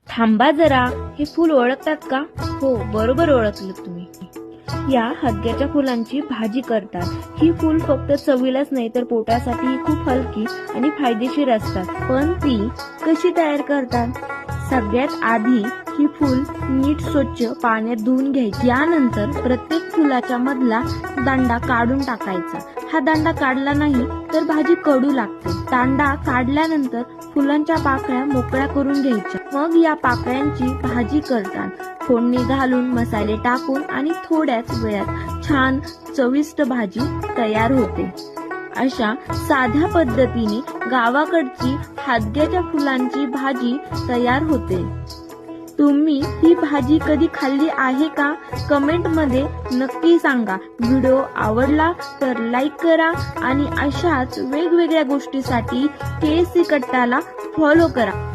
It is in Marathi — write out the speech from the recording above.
थांबा जरा, हे फूल ओळखतात का? हो, बरोबर ओळखलं तुम्ही. या हदग्याच्या फुलांची भाजी करतात. ही फूल फक्त चवीलाच नाही तर पोटासाठी खूप हलकी आणि फायदेशीर असतात. पण ती कशी तयार करतात? सगळ्यात आधी ही फूल नीट स्वच्छ पाण्यात धुवून घ्यायची. यानंतर प्रत्येक फुलाच्या मधला दांडा काढून टाकायचा. हा दांडा काढला नाही तर भाजी कडू लागते. दांडा काढल्यानंतर फुलांच्या पाकळ्या मोकळ्या करून घ्यायच्या. मग या पाकळ्यांची भाजी करतात. फोडणी घालून, मसाले टाकून आणि थोड्याच वेळात छान चविष्ट भाजी तयार होते. अशा साध्या पद्धतीने गावाकडची हदग्याच्या फुलांची भाजी तयार होते. तुम्ही ही भाजी कधी खाल्ली आहे का? कमेंट मध्ये नक्की सांगा. व्हिडिओ आवडला तर लाईक करा आणि अशाच वेगवेगळ्या गोष्टीसाठी KSC कट्टाला फॉलो करा.